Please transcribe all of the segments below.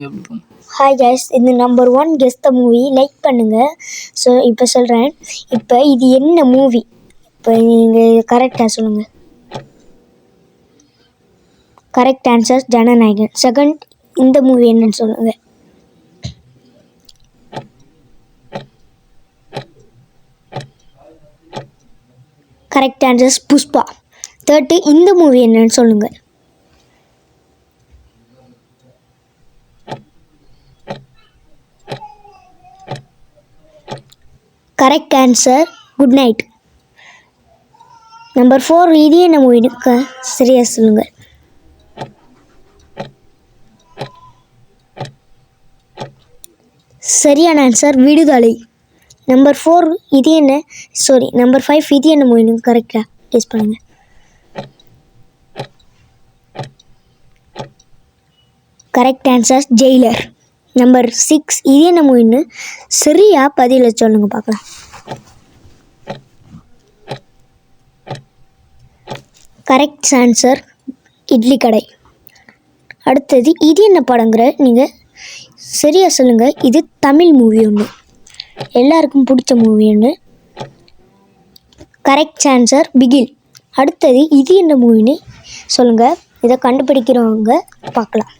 Hi guys, இது number 1 guess the movie. Like பண்ணுங்கள். So இப்போ சொல்கிறேன். இப்போ இது என்ன மூவி? இப்போ நீங்கள் கரெக்டாக சொல்லுங்கள். Correct answer Jananayagan. செகண்ட், இந்த மூவி என்னன்னு சொல்லுங்கள். Correct answers Pushpa. தேர்டு, இந்த மூவி என்னன்னு சொல்லுங்கள். Correct answer good night. Number 4, இது என்ன மூவின்னு சரியாக சொல்லுங்கள். சரியான ஆன்சர் விடுதலை. நம்பர் 4, இது என்ன நம்பர் 5, இது என்ன மூவின்னு கரெக்டாக கெஸ் பண்ணுங்கள். Correct answer Jailer. நம்பர் 6, இது என்ன மூவின்னு சரியா பதில சொல்லுங்க பார்க்கலாம். கரெக்ட் ஆன்சர் இட்லி கடை. அடுத்தது, இது என்ன படங்கிற நீங்கள் சரியாக சொல்லுங்கள். இது தமிழ் மூவி ஒன்று, எல்லாருக்கும் பிடிச்ச மூவி ஒன்று. Correct answer Bigil. அடுத்தது, இது என்ன மூவின்னு சொல்லுங்கள். இதை கண்டுபிடிக்கிறவங்க பார்க்கலாம்.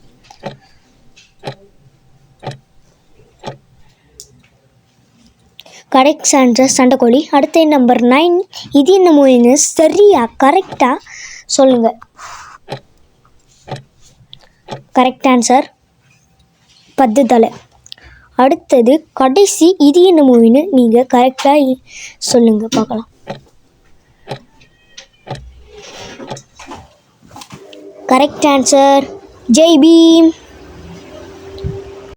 கரெக்ட் ஆன்சர் சண்டைக்கோழி. அடுத்த நம்பர் 9, இது என்ன மூவின்னு சரியாக கரெக்டாக சொல்லுங்கள். கரெக்ட் ஆன்சர் 10 தலை. அடுத்தது கடைசி, இது என்ன மூவின்னு நீங்கள் கரெக்டாக சொல்லுங்கள் பார்க்கலாம். Correct answer Jai beam.